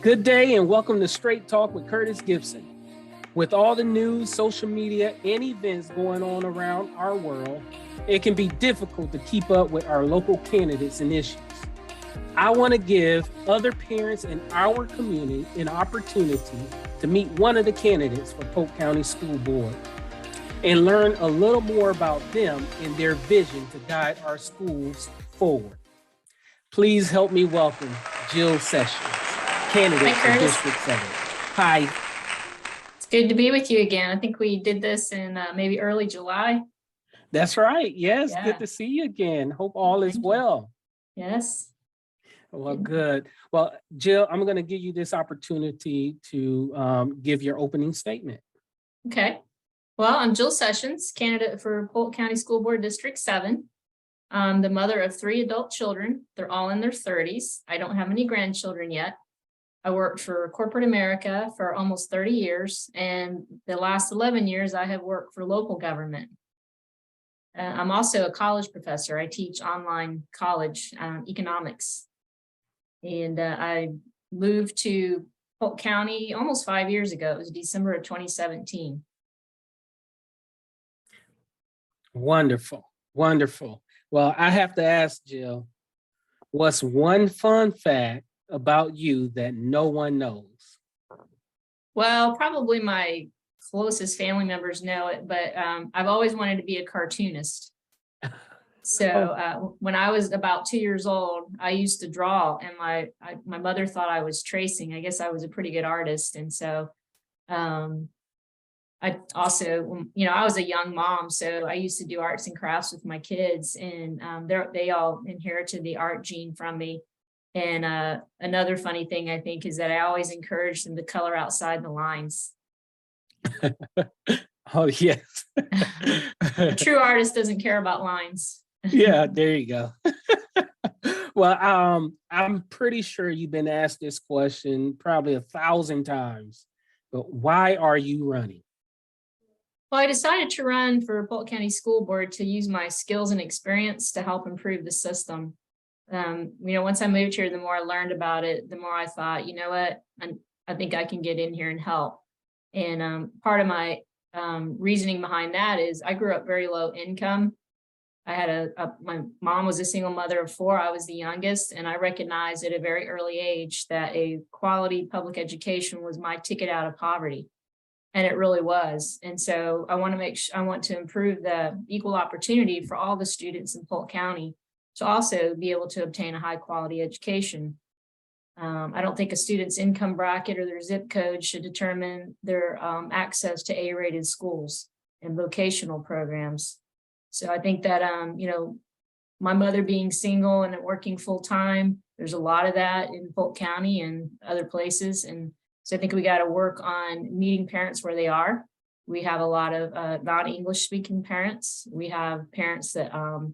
Good day and welcome to Straight Talk with Curtis Gibson. With all the news, social media, and events going on around our world, it can be difficult to keep up with our local candidates and issues. I want to give other parents in our community an opportunity to meet one of the candidates for Polk County School Board and learn a little more about them and their vision to guide our schools forward. Please help me welcome Jill Sessions, candidate for District 7. Hi. It's good to be with you again. I think we did this in maybe early July. That's right. Yes, yeah. Good to see you again. Hope all is well. Yes. Well, good. Well, Jill, I'm going to give you this opportunity to give your opening statement. Okay. Well, I'm Jill Sessions, candidate for Polk County School Board District 7. I'm the mother of 3 adult children. They're all in their 30s. I don't have any grandchildren yet. I worked for corporate America for almost 30 years, and the last 11 years I have worked for local government. I'm also a college professor. I teach online college economics. And I moved to Polk County almost 5 years ago. It was December of 2017. Wonderful, wonderful. Well, I have to ask, Jill, what's one fun fact about you that no one knows? Well, probably my closest family members know it, but I've always wanted to be a cartoonist. So when I was about 2 years old, I used to draw, and my mother thought I was tracing. I guess I was a pretty good artist. And so I also, I was a young mom, so I used to do arts and crafts with my kids, and they all inherited the art gene from me. And another funny thing I think is that I always encourage them to color outside the lines. Oh, yes. A true artist doesn't care about lines. Yeah, there you go. Well, I'm pretty sure you've been asked this question probably 1,000 times, but why are you running? Well, I decided to run for Polk County School Board to use my skills and experience to help improve the system. Once I moved here, the more I learned about it, the more I thought, you know what, I think I can get in here and help. And part of my reasoning behind that is I grew up very low income. I had my mom was a single mother of 4. I was the youngest, and I recognized at a very early age that a quality public education was my ticket out of poverty. And it really was. And so I want to improve the equal opportunity for all the students in Polk County to also be able to obtain a high quality education. I don't think a student's income bracket or their zip code should determine their access to A-rated schools and vocational programs. So I think that, my mother being single and working full time, there's a lot of that in Polk County and other places. And so I think we got to work on meeting parents where they are. We have a lot of non-English speaking parents. We have parents that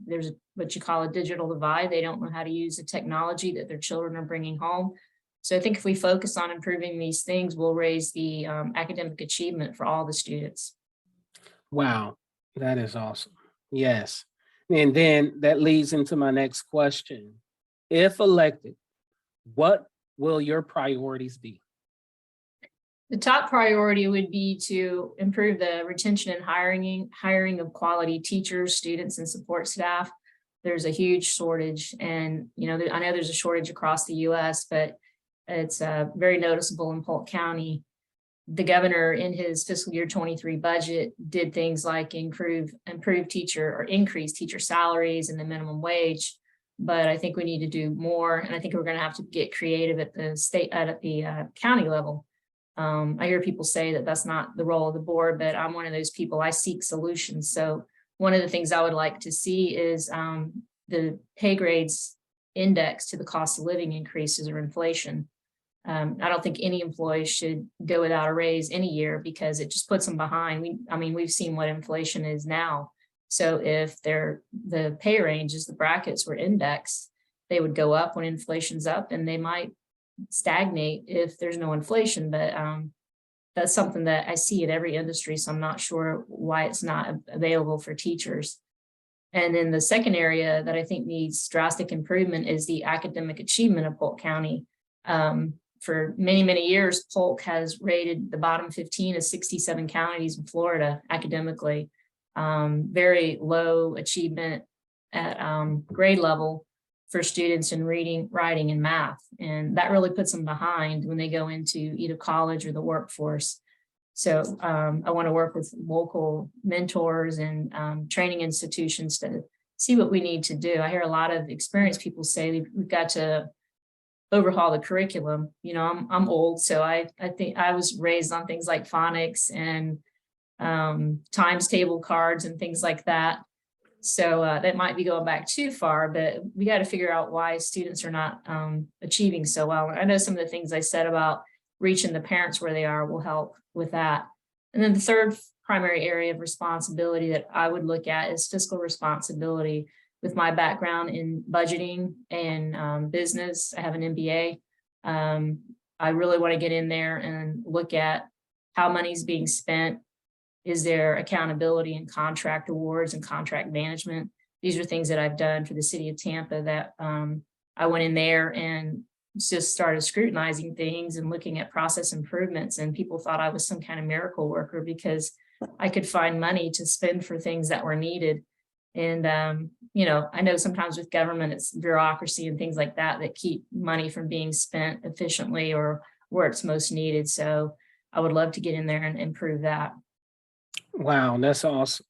there's what you call a digital divide. They don't know how to use the technology that their children are bringing home. So I think if we focus on improving these things, we'll raise the academic achievement for all the students. Wow, that is awesome. Yes. And then that leads into my next question. If elected, what will your priorities be? The top priority would be to improve the retention and hiring of quality teachers, students, and support staff. There's a huge shortage, and I know there's a shortage across the U.S., but it's very noticeable in Polk County. The governor in his fiscal year 23 budget did things like increase teacher salaries and the minimum wage. But I think we need to do more, and I think we're going to have to get creative at the county level. I hear people say that that's not the role of the board, but I'm one of those people. I seek solutions. So one of the things I would like to see is the pay grades index to the cost of living increases or inflation. I don't think any employee should go without a raise any year because it just puts them behind. We've seen what inflation is now. So if the pay ranges, the brackets were indexed, they would go up when inflation's up, and they might stagnate if there's no inflation. But that's something that I see in every industry, so I'm not sure why it's not available for teachers. And then the second area that I think needs drastic improvement is the academic achievement of Polk County. For many, many years, Polk has rated the bottom 15 of 67 counties in Florida academically. Very low achievement at grade level for students in reading, writing, and math. And that really puts them behind when they go into either college or the workforce. So I want to work with local mentors and training institutions to see what we need to do. I hear a lot of experienced people say we've got to overhaul the curriculum. You know, I'm old, so I think I was raised on things like phonics and times table cards and things like that. So that might be going back too far, but we got to figure out why students are not achieving so well. I know some of the things I said about reaching the parents where they are will help with that. And then the third primary area of responsibility that I would look at is fiscal responsibility. With my background in budgeting and business, I have an MBA. I really want to get in there and look at how money's being spent. Is there accountability in contract awards and contract management? These are things that I've done for the city of Tampa that I went in there and just started scrutinizing things and looking at process improvements. And people thought I was some kind of miracle worker because I could find money to spend for things that were needed. And, you know, I know sometimes with government, it's bureaucracy and things like that that keep money from being spent efficiently or where it's most needed. So I would love to get in there and improve that. Wow, that's awesome.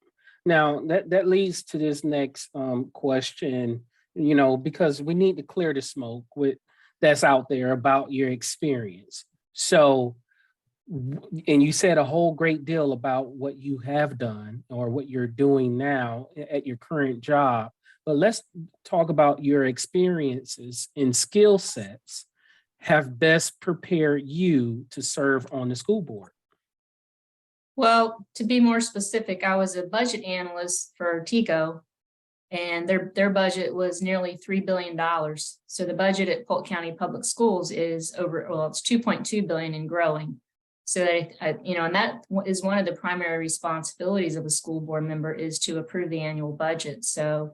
Now that leads to this next question, you know, because we need to clear the smoke that's out there about your experience. So, and you said a whole great deal about what you have done or what you're doing now at your current job, but let's talk about your experiences and skill sets have best prepared you to serve on the school board. Well, to be more specific, I was a budget analyst for TICO, and their budget was nearly $3 billion. So the budget at Polk County Public Schools is it's $2.2 billion and growing. So you know, and that is one of the primary responsibilities of a school board member is to approve the annual budget. So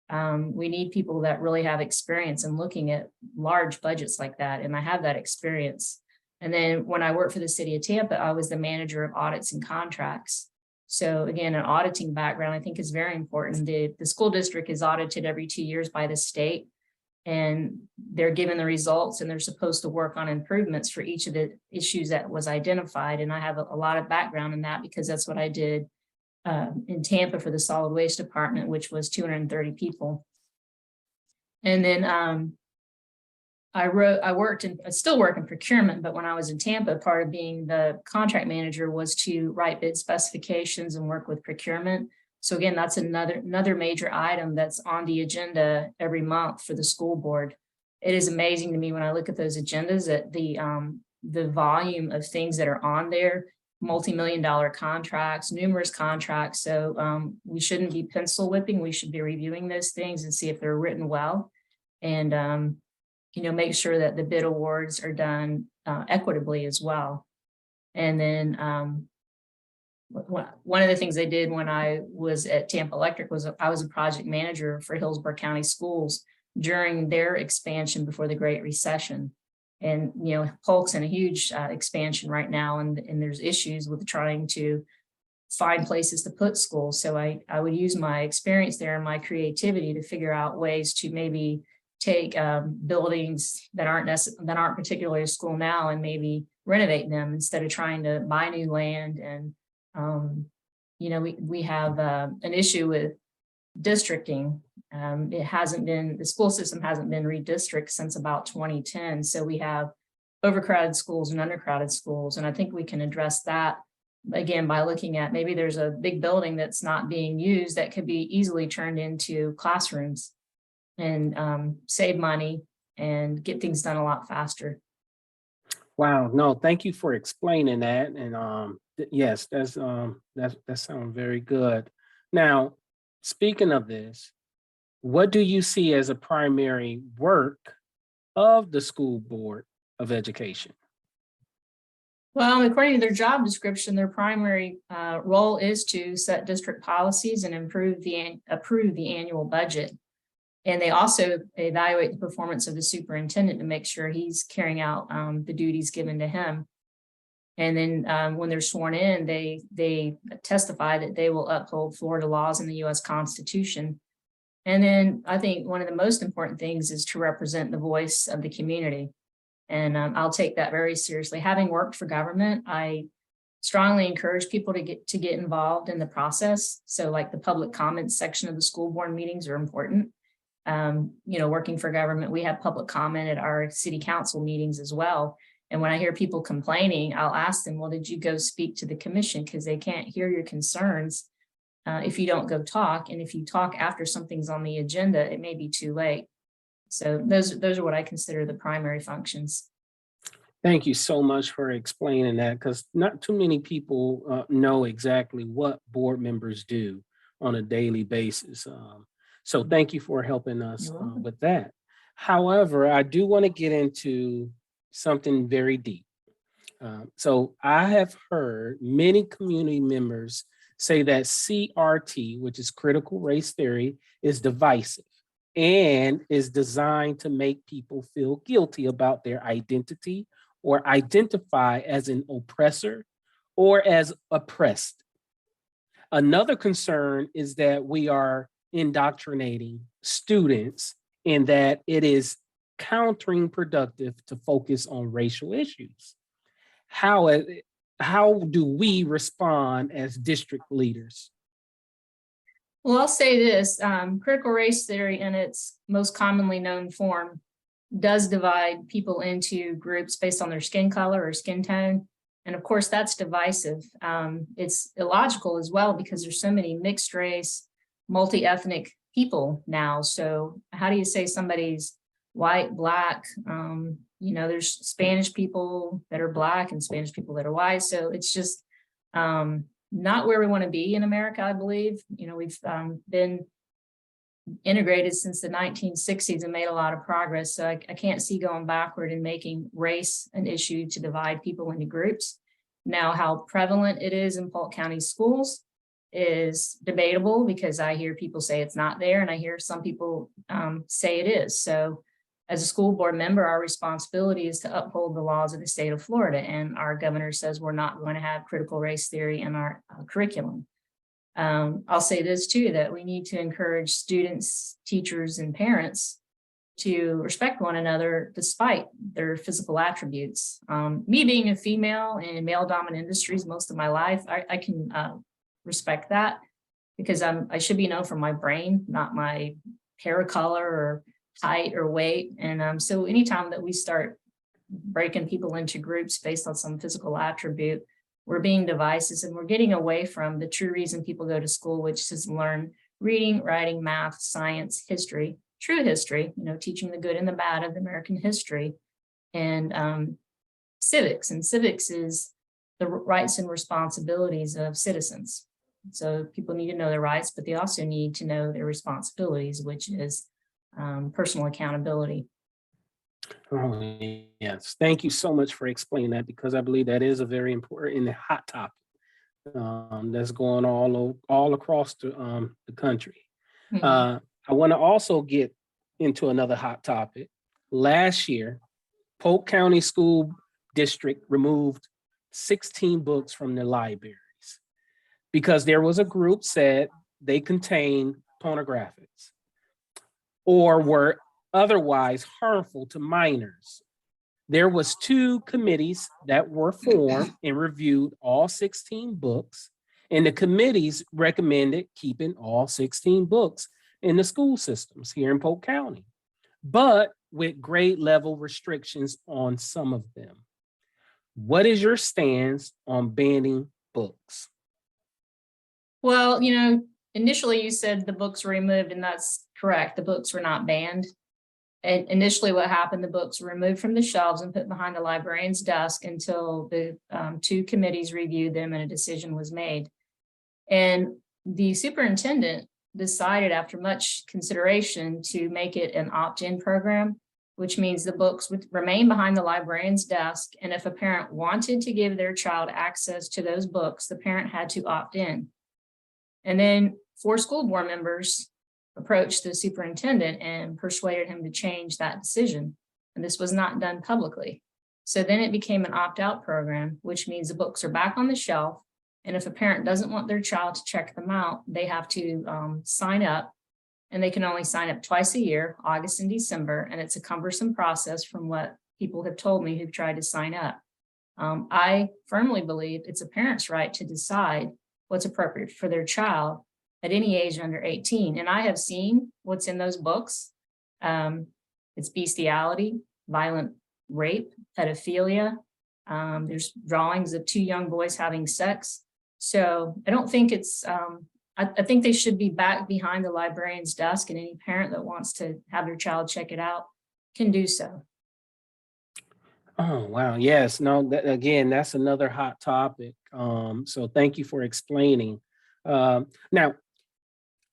we need people that really have experience in looking at large budgets like that. And I have that experience. And then when I worked for the city of Tampa, I was the manager of audits and contracts. So again, an auditing background, I think is very important. The school district is audited every 2 years by the state, and they're given the results and they're supposed to work on improvements for each of the issues that was identified. And I have a lot of background in that because that's what I did in Tampa for the solid waste department, which was 230 people. And then I still work in procurement, but when I was in Tampa, part of being the contract manager was to write bid specifications and work with procurement. So again, that's another major item that's on the agenda every month for the school board. It is amazing to me when I look at those agendas that the volume of things that are on there, multi-million-dollar contracts, numerous contracts. So we shouldn't be pencil whipping. We should be reviewing those things and see if they're written well. And you know, make sure that the bid awards are done equitably as well. And then one of the things I did when I was at Tampa Electric was I was a project manager for Hillsborough County Schools during their expansion before the Great Recession. And, you know, Polk's in a huge expansion right now, and there's issues with trying to find places to put schools. So I would use my experience there and my creativity to figure out ways to maybe take buildings that aren't particularly a school now and maybe renovate them instead of trying to buy new land. And you know, we have an issue with districting. The school system hasn't been redistricted since about 2010. So we have overcrowded schools and undercrowded schools. And I think we can address that again by looking at maybe there's a big building that's not being used that could be easily turned into classrooms and save money and get things done a lot faster. Wow, no, thank you for explaining that. And yes, that sounds very good. Now, speaking of this, what do you see as a primary work of the School Board of Education? Well, according to their job description, their primary role is to set district policies and approve the annual budget. And they also evaluate the performance of the superintendent to make sure he's carrying out the duties given to him. And then when they're sworn in, they testify that they will uphold Florida laws and the U.S. Constitution. And then I think one of the most important things is to represent the voice of the community. And I'll take that very seriously. Having worked for government, I strongly encourage people to get involved in the process. So like the public comments section of the school board meetings are important. Working for government, we have public comment at our city council meetings as well. And when I hear people complaining, I'll ask them, well, did you go speak to the commission? Because they can't hear your concerns if you don't go talk. And if you talk after something's on the agenda, it may be too late. So those are what I consider the primary functions. Thank you so much for explaining that, because not too many people know exactly what board members do on a daily basis. So thank you for helping us with that. However, I do want to get into something very deep. So I have heard many community members say that CRT, which is critical race theory, is divisive and is designed to make people feel guilty about their identity or identify as an oppressor or as oppressed. Another concern is that we are indoctrinating students and that it is counterproductive to focus on racial issues. How do we respond as district leaders? Well, I'll say this, critical race theory in its most commonly known form does divide people into groups based on their skin color or skin tone. And of course, that's divisive. It's illogical as well because there's so many mixed race, multi-ethnic people now. So how do you say somebody's white, black? There's Spanish people that are black and Spanish people that are white. So it's just not where we want to be in America, I believe. We've been integrated since the 1960s and made a lot of progress. So I can't see going backward and making race an issue to divide people into groups. Now, how prevalent it is in Polk County schools is debatable because I hear people say it's not there and I hear some people say it is. So as a school board member, our responsibility is to uphold the laws of the state of Florida. And our governor says we're not going to have critical race theory in our curriculum. I'll say this too, that we need to encourage students, teachers, and parents to respect one another despite their physical attributes. Me being a female in male-dominant industries most of my life, I can respect that because I should be known for my brain, not my hair color or height or weight. And so anytime that we start breaking people into groups based on some physical attribute, we're being divisive and we're getting away from the true reason people go to school, which is to learn reading, writing, math, science, history, true history, teaching the good and the bad of American history, and civics. And civics is the rights and responsibilities of citizens. So people need to know their rights, but they also need to know their responsibilities, which is personal accountability. Oh, yes. Thank you so much for explaining that, because I believe that is a very important and hot topic that's going all across the country. Mm-hmm. I want to also get into another hot topic. Last year, Polk County School District removed 16 books from their libraries because there was a group said they contained pornographics or were otherwise harmful to minors. There was 2 committees that were formed and reviewed all 16 books, and the committees recommended keeping all 16 books in the school systems here in Polk County, but with grade level restrictions on some of them. What is your stance on banning books? Well, initially you said the books were removed, and that's correct. The books were not banned. And initially what happened, the books were removed from the shelves and put behind the librarian's desk until the 2 committees reviewed them and a decision was made. And the superintendent decided after much consideration to make it an opt-in program, which means the books would remain behind the librarian's desk. And if a parent wanted to give their child access to those books, the parent had to opt in. And then for school board members, approached the superintendent and persuaded him to change that decision. And this was not done publicly. So then it became an opt-out program, which means the books are back on the shelf. And if a parent doesn't want their child to check them out, they have to sign up. And they can only sign up twice a year, August and December. And it's a cumbersome process from what people have told me who've tried to sign up. I firmly believe it's a parent's right to decide what's appropriate for their child at any age under 18. And I have seen what's in those books. It's bestiality, violent rape, pedophilia. There's drawings of 2 young boys having sex. So I don't think it's, I think they should be back behind the librarian's desk, and any parent that wants to have their child check it out can do so. Oh, wow. Yes. No, again, that's another hot topic. So thank you for explaining. Now,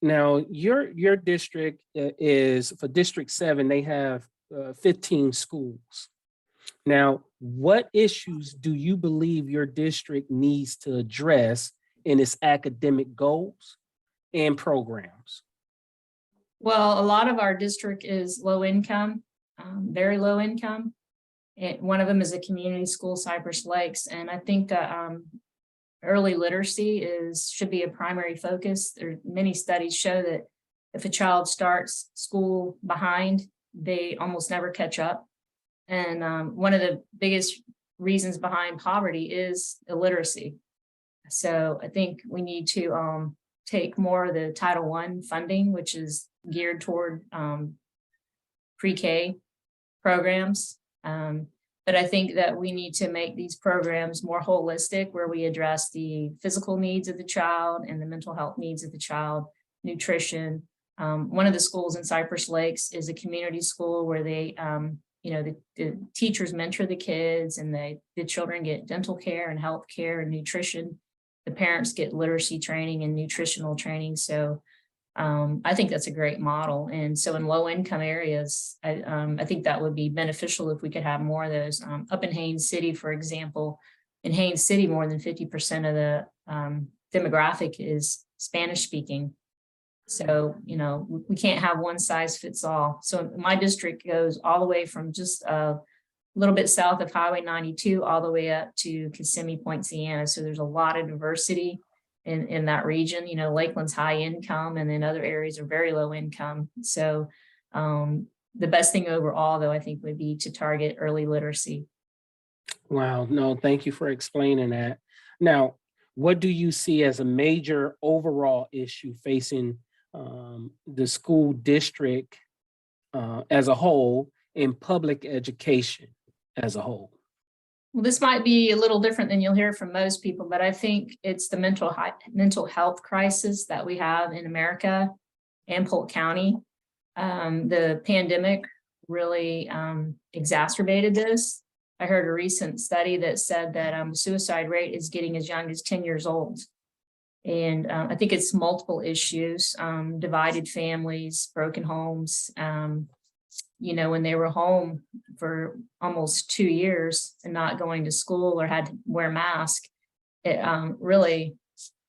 your district is for District 7, they have 15 schools. Now, what issues do you believe your district needs to address in its academic goals and programs? Well, a lot of our district is low income, very low income. One of them is a community school, Cypress Lakes. And I think that early literacy should be a primary focus. There many studies show that if a child starts school behind, they almost never catch up. And one of the biggest reasons behind poverty is illiteracy. So I think we need to take more of the Title I funding, which is geared toward pre-K programs. But I think that we need to make these programs more holistic, where we address the physical needs of the child and the mental health needs of the child, nutrition. One of the schools in Cypress Lakes is a community school where they, the teachers mentor the kids, and the children get dental care and health care and nutrition. The parents get literacy training and nutritional training. So I think that's a great model. And so in low income areas, I think that would be beneficial if we could have more of those. Up in Haines City, for example, in Haines City, more than 50% of the demographic is Spanish speaking. So, we can't have one size fits all. So my district goes all the way from just a little bit south of Highway 92 all the way up to Kissimmee, Point Siena. So there's a lot of diversity in that region. Lakeland's high income, and then other areas are very low income. So the best thing overall, though, I think would be to target early literacy. Wow. No, thank you for explaining that. Now, what do you see as a major overall issue facing the school district as a whole in public education as a whole? Well, this might be a little different than you'll hear from most people, but I think it's the mental health crisis that we have in America and Polk County. The pandemic really exacerbated this. I heard a recent study that said that the suicide rate is getting as young as 10 years old. And I think it's multiple issues, divided families, broken homes. When they were home for almost 2 years and not going to school or had to wear a mask, it really,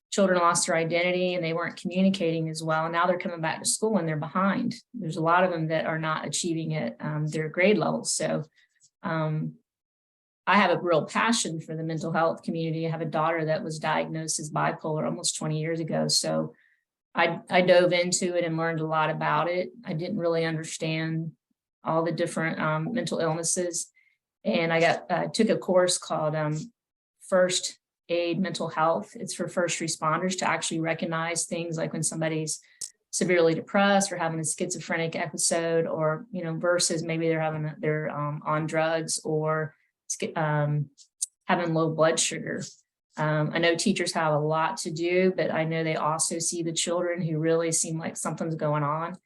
children lost their identity and they weren't communicating as well. Now they're coming back to school and they're behind. There's a lot of them that are not achieving at their grade levels. So I have a real passion for the mental health community. I have a daughter that was diagnosed as bipolar almost 20 years ago. So I dove into it and learned a lot about it. I didn't really understand all the different mental illnesses. And I took a course called First Aid Mental Health. It's for first responders to actually recognize things like when somebody's severely depressed or having a schizophrenic episode, or, versus maybe they're on drugs or having low blood sugar. I know teachers have a lot to do, but I know they also see the children who really seem like something's going on.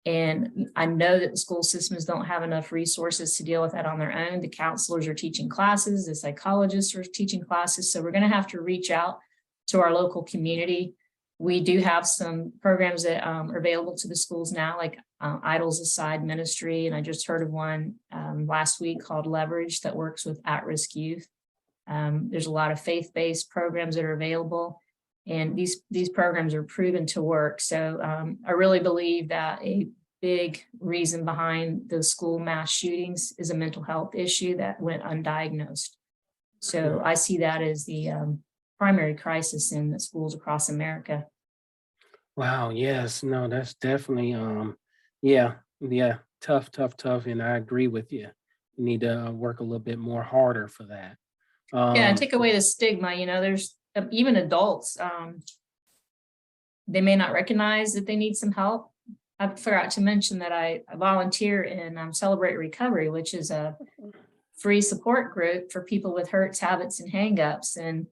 And I know that the school systems don't have enough resources to deal with that on their own. The counselors are teaching classes, the psychologists are teaching classes. So we're going to have to reach out to our local community. We do have some programs that are available to the schools now, like Idols Aside Ministry. And I just heard of one last week called Leverage that works with at-risk youth. There's a lot of faith-based programs that are available. And these programs are proven to work. So I really believe that a big reason behind the school mass shootings is a mental health issue that went undiagnosed. So I see that as the primary crisis in the schools across America. Wow, yes, no, that's definitely yeah, yeah, tough, and I agree with you. You need to work a little bit more harder for that. Yeah, and Um take away the stigma. There's even adults, they may not recognize that they need some help. I forgot to mention that I volunteer in Celebrate Recovery, which is a free support group for people with hurts, habits, and hangups. And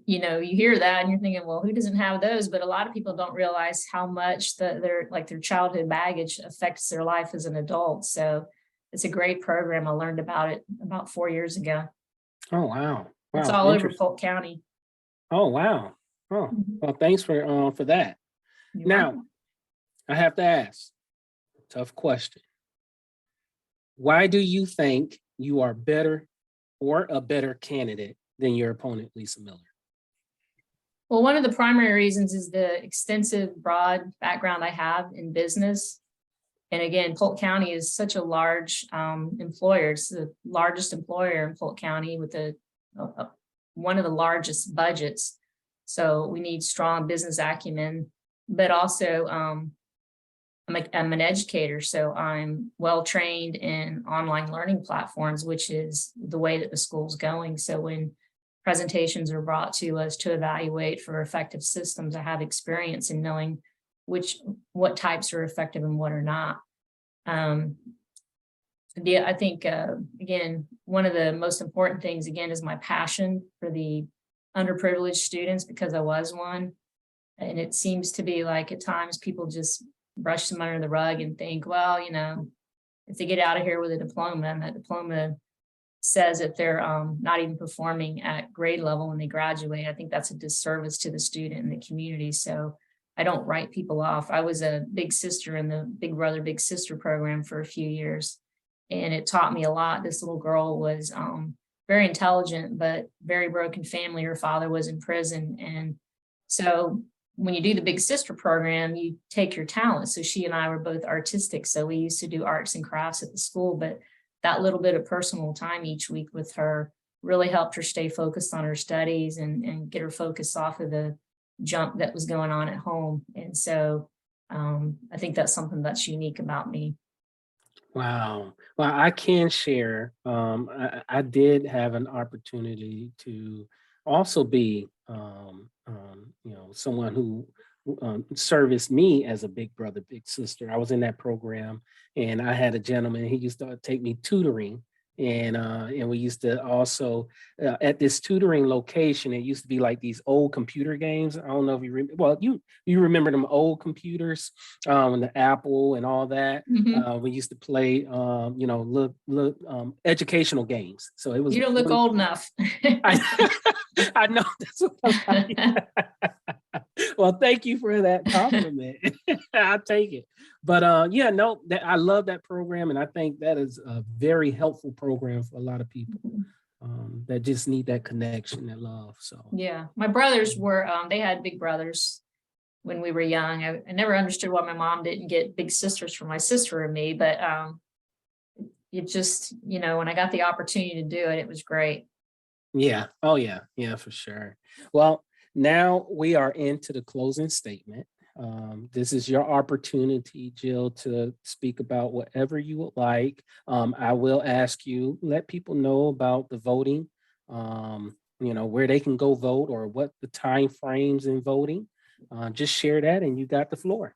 you hear that and you're thinking, well, who doesn't have those? But a lot of people don't realize how much their childhood baggage affects their life as an adult. So it's a great program. I learned about it about 4 years ago. oh wow. It's Wow, all over interesting. Polk County. Oh wow. Oh, Mhm. well, thanks for that. You're Now, welcome. I have to ask, tough question. Why do you think you are better or a better candidate than your opponent, Lisa Miller? Well, one of the primary reasons is the extensive, broad background I have in business. And again, Polk County is such a large employer. It's the largest employer in Polk County with one of the largest budgets. So we need strong business acumen, but also I'm an educator, so I'm well trained in online learning platforms, which is the way that the school's going. So when presentations are brought to us to evaluate for effective systems, I have experience in knowing what types are effective and what are not. Um, I think, again, one of the most important things, again, is my passion for the underprivileged students, because I was one. And it seems to be like at times people just brush them under the rug and think, well, if they get out of here with a diploma and that diploma says that they're not even performing at grade level when they graduate, I think that's a disservice to the student and the community. So I don't write people off. I was a big sister in the Big Brother, Big Sister program for a few years, and it taught me a lot. This little girl was very intelligent, but very broken family. Her father was in prison. And so when you do the Big Sister program, you take your talent. So she and I were both artistic. So we used to do arts and crafts at the school, but that little bit of personal time each week with her really helped her stay focused on her studies and get her focus off of the junk that was going on at home. And so I think that's something that's unique about me. Wow. Well, I can share. I did have an opportunity to also be, someone who serviced me as a big brother, big sister. I was in that program, and I had a gentleman. He used to take me tutoring, and we used to also at this tutoring location. It used to be like these old computer games. I don't know if you remember. Well, you remember them old computers, and the Apple and all that. Mhm. We used to play, look, educational games. So it was You don't look really, old enough. I, I know that's what I'm like. Well, thank you for that compliment. I'll take it. But yeah, no, I love that program, and I think that is a very helpful program for a lot of people that just need that connection, that love. So Yeah, my brothers were, they had big brothers when we were young. I never understood why my mom didn't get big sisters for my sister and me, but it just, when I got the opportunity to do it, it was great. yeah, oh yeah, yeah, for sure. Well, now we are into the closing statement. This is your opportunity, Jill, to speak about whatever you would like. I will ask you, let people know about the voting, where they can go vote or what the time frames in voting. Just share that, and you got the floor.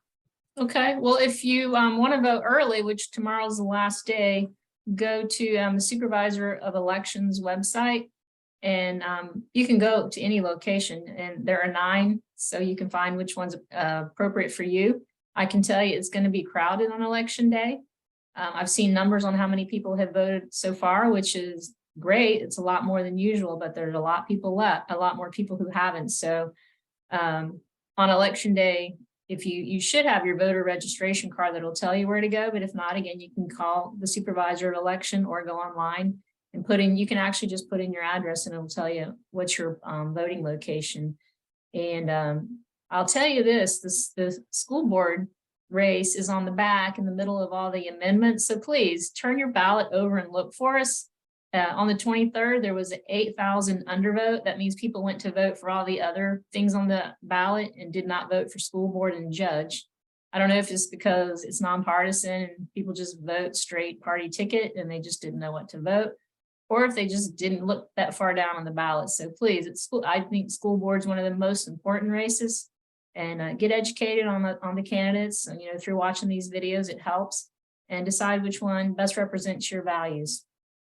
Okay, well, if you want to vote early, which tomorrow's the last day, go to the Supervisor of Elections website, and you can go to any location, and there are 9, so you can find which one's appropriate for you. I can tell you it's going to be crowded on election day. I've seen numbers on how many people have voted so far, which is great. It's a lot more than usual, but there's a lot more people who haven't. So on election day, if you should have your voter registration card that'll tell you where to go, but if not, again, you can call the supervisor of election or go online and you can actually just put in your address and it'll tell you what's your voting location. And I'll tell you this, the school board race is on the back in the middle of all the amendments. So please turn your ballot over and look for us. On the 23rd, there was 8,000 undervote. That means people went to vote for all the other things on the ballot and did not vote for school board and judge. I don't know if it's because it's nonpartisan and people just vote straight party ticket and they just didn't know what to vote, or if they just didn't look that far down on the ballot. So please, I think school board is one of the most important races, and get educated on the candidates. And, through watching these videos, it helps, and decide which one best represents your values.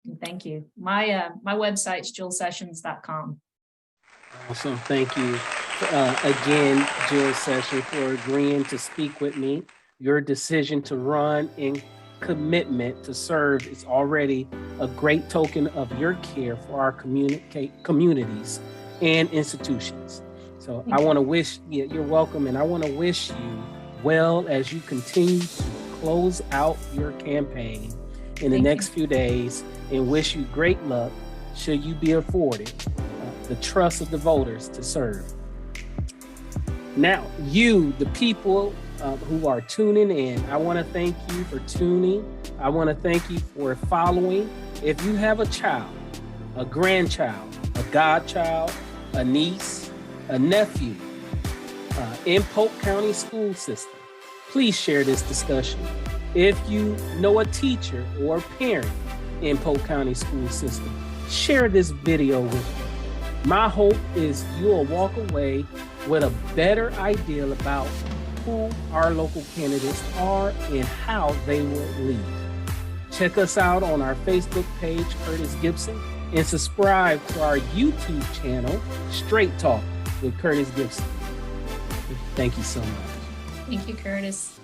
And thank you. My website's jillsessions.com. Awesome. Thank you again, Jill Sessions, for agreeing to speak with me. Your decision to run and commitment to serve is already a great token of your care for our communities and institutions. So I want to wish you, you're welcome, and I want to wish you well as you continue to close out your campaign in the next few days, and wish you great luck should you be afforded the trust of the voters to serve. Now, you, the people who are tuning in, I want to thank you for tuning. I want to thank you for following. If you have a child, a grandchild, a godchild, a niece, a nephew in Polk County school system, please share this discussion. If you know a teacher or parent in Polk County school system, share this video with them. My hope is you'll walk away with a better idea about who our local candidates are and how they will lead. Check us out on our Facebook page, Curtis Gibson, and subscribe to our YouTube channel, Straight Talk with Curtis Gibson. Thank you so much. Thank you, Curtis.